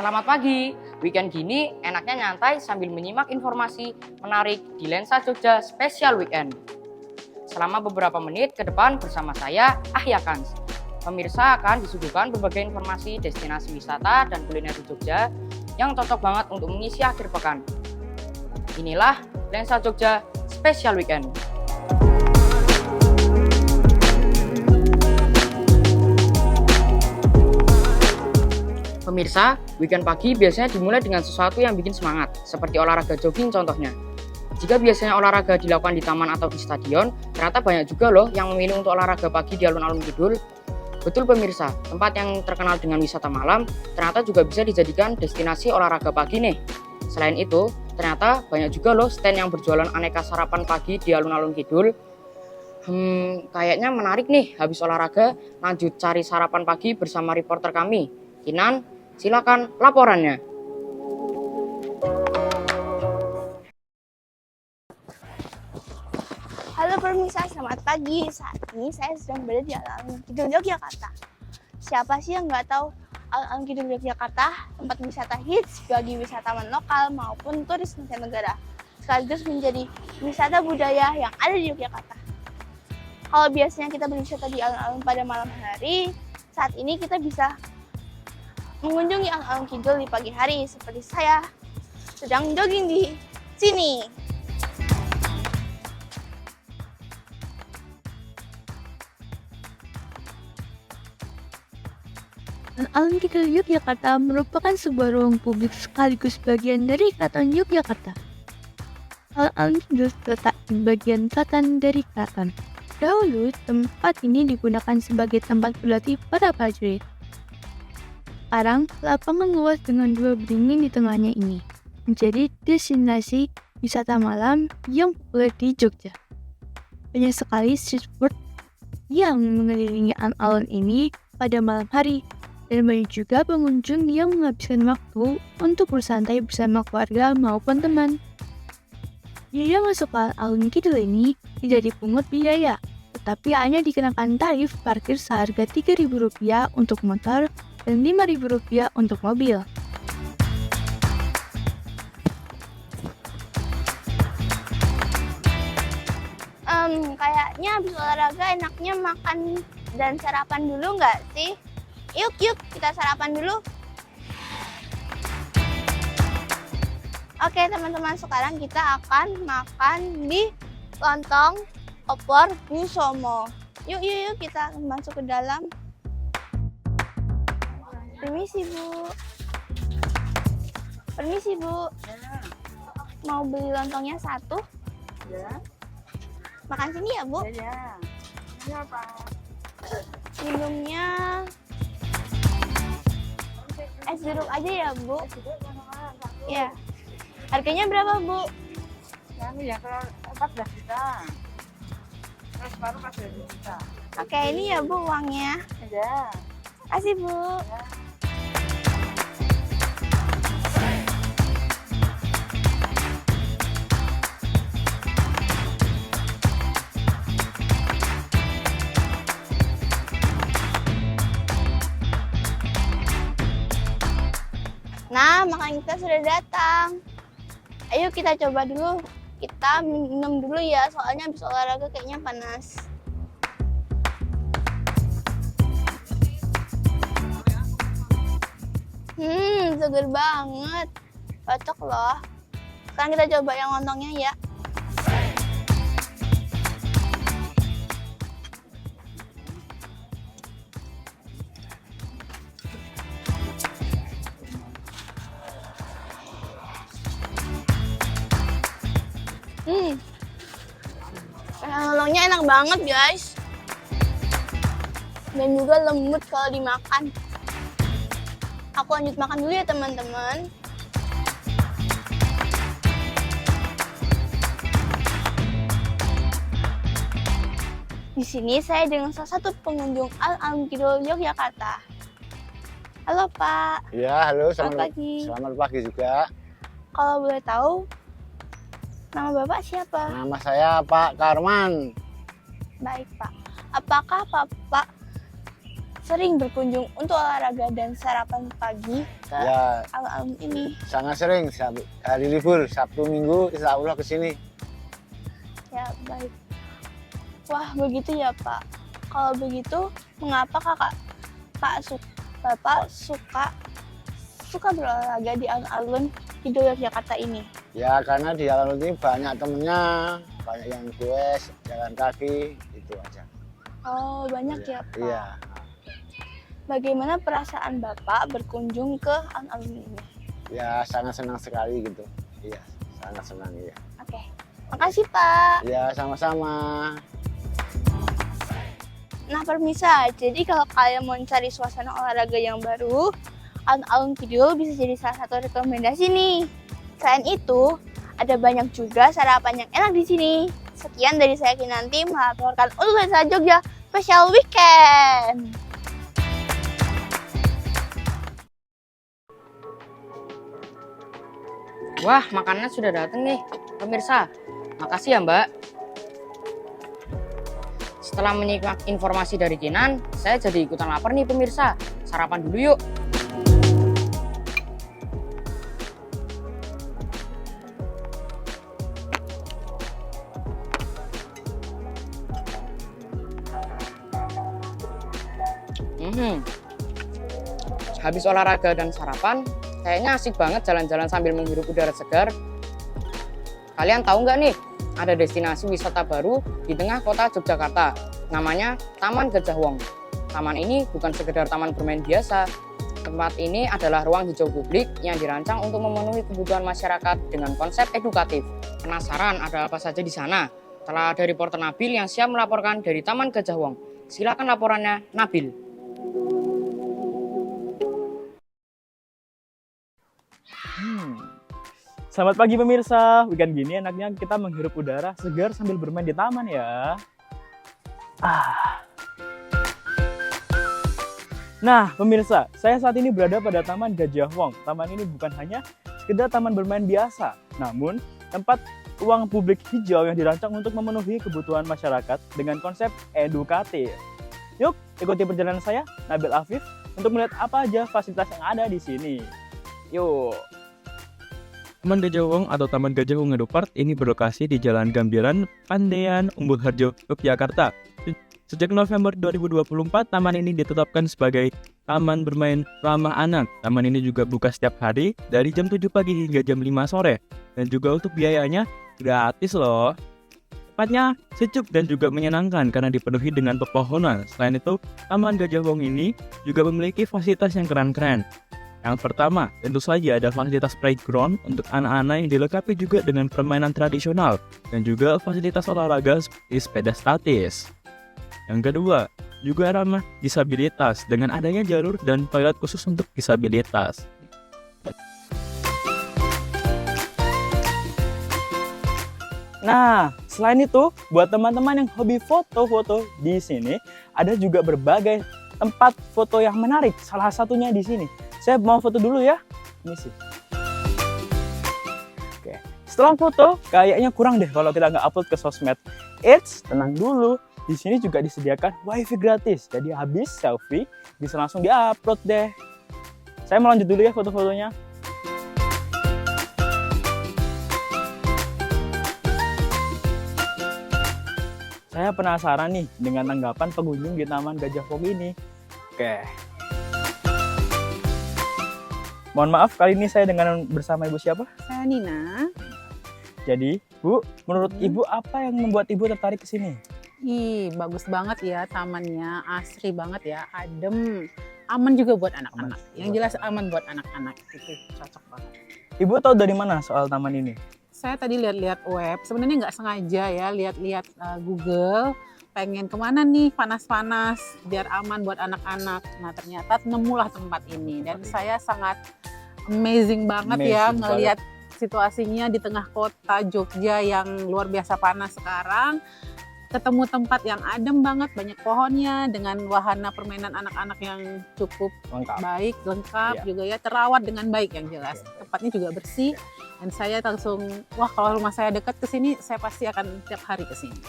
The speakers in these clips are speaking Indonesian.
Selamat pagi, weekend gini enaknya nyantai sambil menyimak informasi menarik di Lensa Jogja Spesial Weekend. Selama beberapa menit ke depan bersama saya, Ahya Kans. Pemirsa akan disuguhkan berbagai informasi destinasi wisata dan kuliner di Jogja yang cocok banget untuk mengisi akhir pekan. Inilah Lensa Jogja Spesial Weekend. Pemirsa, weekend pagi biasanya dimulai dengan sesuatu yang bikin semangat, seperti olahraga jogging contohnya. Jika biasanya olahraga dilakukan di taman atau di stadion, ternyata banyak juga loh yang memilih untuk olahraga pagi di alun-alun kidul. Betul pemirsa, tempat yang terkenal dengan wisata malam, ternyata juga bisa dijadikan destinasi olahraga pagi nih. Selain itu, ternyata banyak juga loh stand yang berjualan aneka sarapan pagi di alun-alun kidul. Kayaknya menarik nih, habis olahraga, lanjut cari sarapan pagi bersama reporter kami, Kinan. Silakan laporannya. Halo pemirsa, selamat pagi. Saat ini saya sedang berada di alun-alun Kidul Yogyakarta. Siapa sih yang nggak tahu alun-alun Kidul Yogyakarta, tempat wisata hits bagi wisatawan lokal maupun turis mancanegara, sekaligus menjadi wisata budaya yang ada di Yogyakarta. Kalau biasanya kita berwisata di alun-alun pada malam hari, saat ini kita bisa mengunjungi alun-alun Kidul di pagi hari, seperti saya sedang jogging di sini. Alun-alun Kidul Yogyakarta merupakan sebuah ruang publik sekaligus bagian dari Keraton Yogyakarta. Alun-alun Kidul terletak di bagian selatan dari keraton. Dahulu, tempat ini digunakan sebagai tempat berlatih para prajurit. Sekarang, lapangan luas dengan dua beringin di tengahnya ini menjadi destinasi wisata malam yang populer di Jogja. Banyak sekali street food yang mengelilingi alun-alun ini pada malam hari, dan banyak juga pengunjung yang menghabiskan waktu untuk bersantai bersama keluarga maupun teman. Biaya masuk ke alun Kidul ini tidak dipungut biaya, tetapi hanya dikenakan tarif parkir seharga Rp3.000 untuk motor dan Rp5.000 untuk mobil. Kayaknya habis olahraga enaknya makan dan sarapan dulu nggak sih? Yuk kita sarapan dulu. Oke teman-teman, sekarang kita akan makan di lontong opor Busomo. Yuk kita masuk ke dalam. Permisi Bu. Mau beli lontongnya satu? Ya. Makan sini ya Bu? Ya. Ini apa? Minumnya es jeruk aja ya Bu? Ya. Harganya berapa Bu? Ini ya kalau 14 juta. Terus baru 14 juta. Oke, ini ya Bu uangnya. Ya. Kasih Bu. Ya. Nah, makan kita sudah datang. Ayo kita coba dulu. Kita minum dulu ya, soalnya habis olahraga kayaknya panas. Seger banget. Cocok loh. Sekarang kita coba yang lontongnya ya. Lontongnya enak banget guys. Dan juga lembut kalau dimakan. Aku lanjut makan dulu ya teman-teman. Di sini saya dengan salah satu pengunjung alun-alun Kidul Yogyakarta. Halo Pak. Ya, halo, Selamat pagi. Selamat pagi juga. Kalau boleh tahu, nama Bapak siapa? Nama saya Pak Karman. Baik Pak. Apakah Bapak sering berkunjung untuk olahraga dan sarapan pagi ke Ya, alun-alun ini? sangat sering. Hari libur, Sabtu Minggu, insya Allah ke sini. Ya, baik. Wah, begitu ya, Pak. Kalau begitu, mengapa Bapak suka berolahraga di alun-alun di Yogyakarta ini? Ya, karena di alun ini banyak temennya, banyak yang goes, jalan kaki, itu aja. Oh, banyak Iya, ya, Pak. Iya. Bagaimana perasaan Bapak berkunjung ke alun-alun ini? Ya, sangat senang sekali gitu. Iya, sangat senang, iya. Oke, makasih, Pak. Ya, sama-sama. Nah, permisa, jadi kalau kalian mau cari suasana olahraga yang baru, alun-alun Kidul bisa jadi salah satu rekomendasi nih. Selain itu, ada banyak juga sarapan yang enak di sini. Sekian dari saya Kinanti melaporkan untuk Lensa Jogja Special Weekend. Wah, makanannya sudah datang nih, pemirsa. Makasih ya, Mbak. Setelah menyimak informasi dari Kinan, saya jadi ikutan lapar nih, pemirsa. Sarapan dulu yuk. Habis olahraga dan sarapan, kayaknya asik banget jalan-jalan sambil menghirup udara segar. Kalian tahu nggak nih, ada destinasi wisata baru di tengah kota Yogyakarta. Namanya Taman Gajah Wong. Taman ini bukan sekedar taman bermain biasa. Tempat ini adalah ruang hijau publik yang dirancang untuk memenuhi kebutuhan masyarakat dengan konsep edukatif. Penasaran ada apa saja di sana? Telah ada reporter Nabil yang siap melaporkan dari Taman Gajah Wong. Silakan laporannya, Nabil. Selamat pagi pemirsa, weekend gini enaknya kita menghirup udara segar sambil bermain di taman ya. Nah pemirsa, saya saat ini berada pada Taman Gajah Wong. Taman ini bukan hanya sekedar taman bermain biasa, namun tempat ruang publik hijau yang dirancang untuk memenuhi kebutuhan masyarakat dengan konsep edukatif. Yuk, ikuti perjalanan saya, Nabil Afif, untuk melihat apa aja fasilitas yang ada di sini. Yuk. Taman Gajah Wong atau Taman Gajah Wong Edu Park ini berlokasi di Jalan Gambiran, Pandean, Umbul Harjo, Yogyakarta. Sejak November 2024, taman ini ditetapkan sebagai taman bermain ramah anak. Taman ini juga buka setiap hari dari jam 7 pagi hingga jam 5 sore. Dan juga untuk biayanya gratis loh. Tempatnya sejuk dan juga menyenangkan karena dipenuhi dengan pepohonan. Selain itu, Taman Gajah Wong ini juga memiliki fasilitas yang keren-keren. Yang pertama, tentu saja ada fasilitas playground untuk anak-anak yang dilengkapi juga dengan permainan tradisional dan juga fasilitas olahraga seperti sepeda statis. Yang kedua, juga ramah disabilitas dengan adanya jalur dan toilet khusus untuk disabilitas. Nah, selain itu, buat teman-teman yang hobi foto-foto di sini, ada juga berbagai tempat foto yang menarik. Salah satunya di sini. Saya mau foto dulu ya. Ini sih. Oke. Setelah foto, kayaknya kurang deh kalau kita nggak upload ke sosmed. Eits, tenang dulu. Di sini juga disediakan wifi gratis. Jadi habis selfie, bisa langsung di-upload deh. Saya mau lanjut dulu ya foto-fotonya. Saya penasaran nih dengan tanggapan pengunjung di Taman Gajah Wong ini. Oke. Mohon maaf, kali ini saya bersama Ibu siapa? Saya Nina. Jadi, Bu, menurut Ibu apa yang membuat Ibu tertarik ke sini? Ih, bagus banget ya tamannya, asri banget ya, adem, aman juga buat anak-anak. Yang jelas aman buat anak-anak, itu cocok banget. Ibu tahu dari mana soal taman ini? Saya tadi lihat-lihat web, sebenarnya nggak sengaja ya, lihat-lihat Google, pengen kemana nih panas-panas biar aman buat anak-anak. Nah ternyata nemulah tempat ini dan saya sangat amazing banget ya ngelihat situasinya di tengah kota Jogja yang luar biasa panas sekarang. Ketemu tempat yang adem banget, banyak pohonnya dengan wahana permainan anak-anak yang cukup Lengkap. baik, lengkap Iya. juga ya, terawat dengan baik yang jelas. Tempatnya juga bersih Dan saya langsung, wah kalau rumah saya dekat ke sini, saya pasti akan tiap hari ke sini.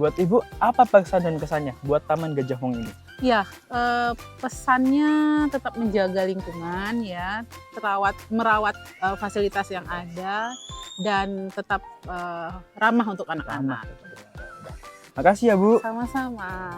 Buat Ibu, apa pesan dan kesannya buat Taman Gajah Wong ini? Ya, pesannya tetap menjaga lingkungan ya, merawat fasilitas yang ada, dan tetap ramah untuk anak-anak. Makasih ya Bu. Sama-sama.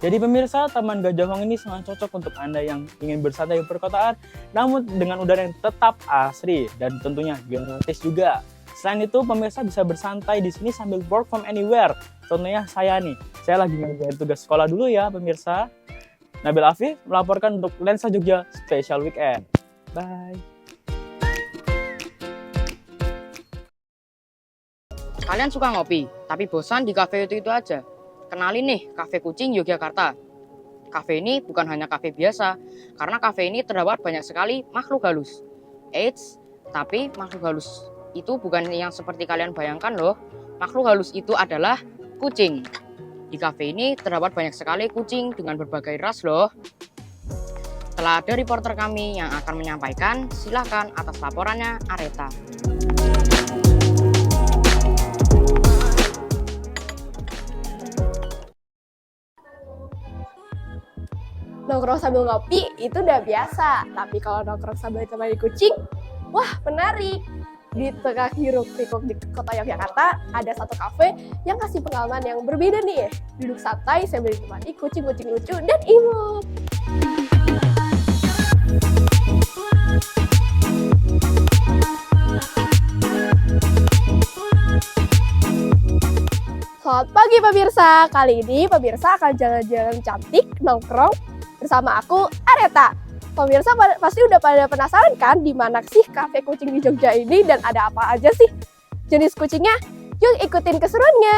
Jadi pemirsa, Taman Gajah Wong ini sangat cocok untuk Anda yang ingin bersantai di perkotaan, namun dengan udara yang tetap asri dan tentunya gratis juga. Selain itu, pemirsa bisa bersantai di sini sambil work from anywhere. Contohnya saya nih, saya lagi ngerjain tugas sekolah dulu ya pemirsa. Nabil Afif melaporkan untuk Lensa Jogja Special Weekend. Bye. Kalian suka ngopi, tapi bosan di kafe itu aja? Kenalin nih, Cafe Kucing Yogyakarta. Kafe ini bukan hanya kafe biasa, karena kafe ini terdapat banyak sekali makhluk halus. Eits, tapi makhluk halus itu bukan yang seperti kalian bayangkan loh. Makhluk halus itu adalah kucing. Di kafe ini terdapat banyak sekali kucing dengan berbagai ras loh. Setelah ada reporter kami yang akan menyampaikan, silakan atas laporannya Areta. Nongkrong sambil ngopi itu udah biasa, tapi kalau nongkrong sambil ditemani kucing, wah menarik. Di tengah hiruk-pikuk di kota Yogyakarta, ada satu kafe yang kasih pengalaman yang berbeda nih. Duduk santai sambil ditemani kucing-kucing lucu dan imut. Selamat pagi pemirsa, kali ini pemirsa akan jalan-jalan cantik nongkrong bersama aku, Areta. Pemirsa pasti udah pada penasaran kan di mana sih kafe kucing di Jogja ini dan ada apa aja sih jenis kucingnya? Yuk ikutin keseruannya.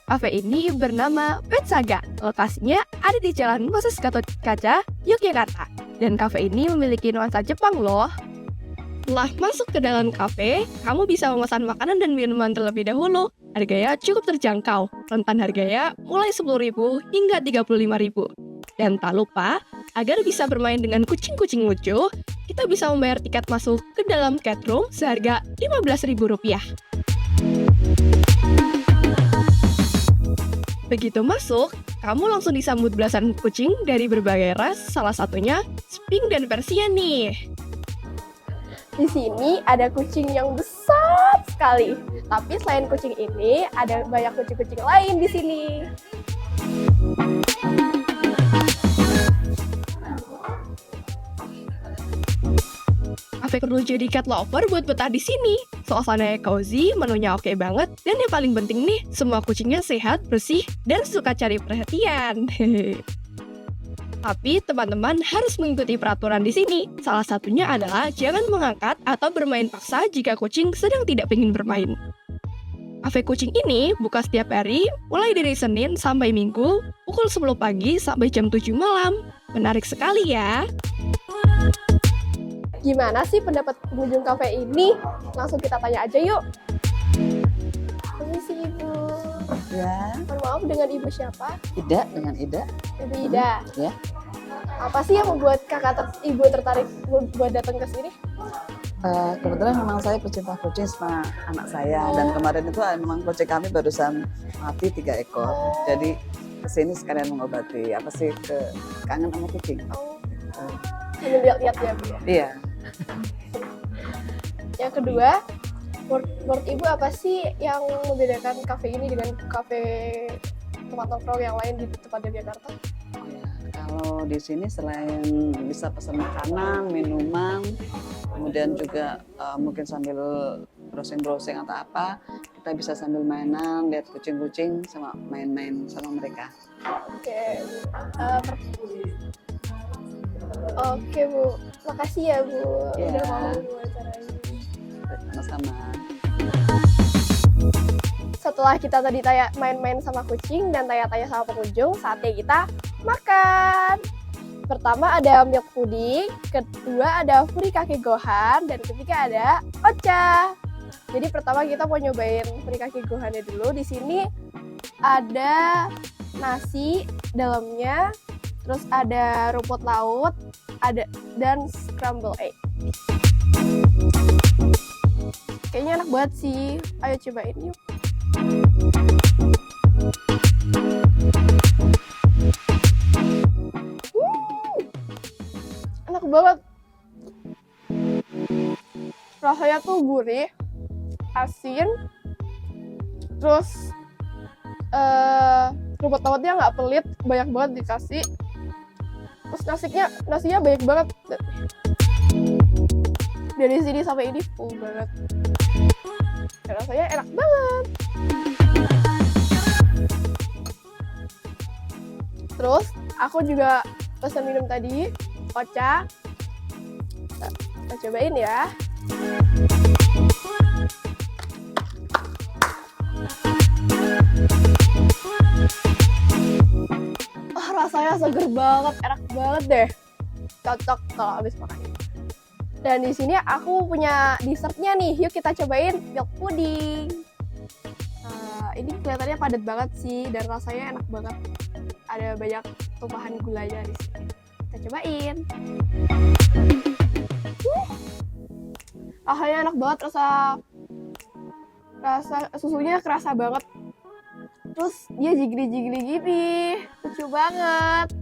Kafe ini bernama Pet Saga. Lokasinya ada di Jalan Moses Gatotkaca, Yogyakarta. Dan kafe ini memiliki nuansa Jepang loh. Setelah masuk ke dalam kafe, kamu bisa memesan makanan dan minuman terlebih dahulu. Harganya cukup terjangkau, rentan harganya mulai 10.000 hingga 35.000. Dan tak lupa, agar bisa bermain dengan kucing-kucing lucu, kita bisa membayar tiket masuk ke dalam cat room seharga Rp15.000. Begitu masuk, kamu langsung disambut belasan kucing dari berbagai ras, salah satunya Sphinx dan Persian nih. Di sini ada kucing yang besar sekali. Tapi selain kucing ini, ada banyak kucing-kucing lain di sini. Kafe perlu jadi cat lover buat betah di sini. Suasananya cozy, menunya oke banget, dan yang paling penting nih, semua kucingnya sehat, bersih, dan suka cari perhatian. Tapi teman-teman harus mengikuti peraturan di sini. Salah satunya adalah jangan mengangkat atau bermain paksa jika kucing sedang tidak ingin bermain. Kafe kucing ini buka setiap hari, mulai dari Senin sampai Minggu, pukul 10 pagi sampai jam 7 malam. Menarik sekali ya. Gimana sih pendapat pengunjung kafe ini? Langsung kita tanya aja yuk. Permisi Ibu. Ya, Mohon maaf, dengan Ibu siapa? Ida dengan Ida. Ibu Ida. Ya. Apa sih yang membuat Ibu tertarik buat datang ke sini? Kebetulan memang saya pecinta kucing sama anak saya dan kemarin itu memang kucing kami barusan mati 3 ekor. Jadi kesini sekalian mengobati apa sih kangen sama kucing. Sambil lihat-lihat ya Bu. Iya. Yang kedua, menurut Ibu apa sih yang membedakan kafe ini dengan kafe tempat nongkrong yang lain di tempat Yogyakarta? Ya, kalau di sini selain bisa pesan makanan, minuman, kemudian juga mungkin sambil browsing-browsing atau apa, kita bisa sambil mainan, lihat kucing-kucing sama main-main sama mereka. Oke. Oke Bu, makasih ya Bu Ya. udah mau wawancara ini. Sama-sama. Setelah kita tadi main-main sama kucing dan tanya-tanya sama pengunjung, saatnya kita makan. Pertama ada milk pudding, kedua ada furikake gohan, dan ketiga ada ocha. Jadi pertama kita mau nyobain furikake gohannya dulu. Di sini ada nasi dalamnya, terus ada rumput laut, dan scramble egg. Kayaknya enak banget sih. Ayo cobain yuk. Enak banget. Rasanya tuh gurih, asin, terus rumput lautnya nggak pelit, banyak banget dikasih. Terus nasinya banyak banget. Dari sini sampai ini full banget. Dan rasanya enak banget. Terus aku juga pesan minum tadi, ocha. Kita cobain ya. Rasanya seger banget, enak banget deh. Cocok kalau habis makan. Dan di sini aku punya dessertnya nih. Yuk kita cobain milk pudding. Ini kelihatannya padat banget sih dan rasanya enak banget. Ada banyak tumpahan gulanya di sini. Kita cobain. Rasanya enak banget, rasa susunya kerasa banget. Terus dia jigli-jigli gini, lucu banget,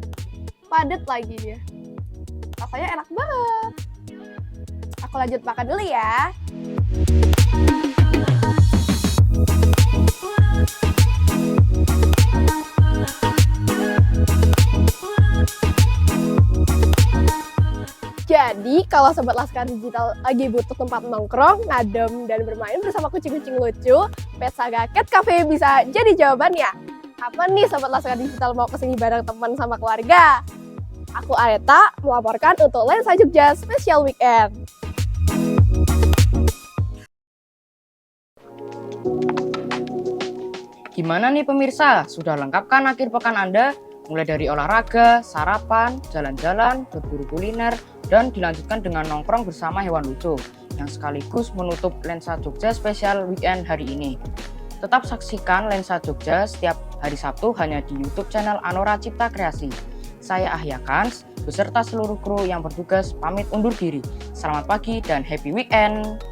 padat lagi dia. Rasanya enak banget. Aku lanjut makan dulu ya. Jadi kalau Sobat Laskar Digital lagi butuh tempat nongkrong, ngadem, dan bermain bersama kucing-kucing lucu, Pet Saga Cat Cafe bisa jadi jawabannya. Kapan nih Sobat Laskar Digital mau kesini bareng teman sama keluarga? Aku Areta melaporkan untuk Lensa Jogja Special Weekend. Gimana nih pemirsa? Sudah lengkap kan akhir pekan Anda? Mulai dari olahraga, sarapan, jalan-jalan, berburu kuliner, dan dilanjutkan dengan nongkrong bersama hewan lucu yang sekaligus menutup Lensa Jogja Special Weekend hari ini. Tetap saksikan Lensa Jogja setiap hari Sabtu hanya di YouTube channel Anora Cipta Kreasi. Saya Ahya Kans, beserta seluruh kru yang bertugas pamit undur diri. Selamat pagi dan happy weekend!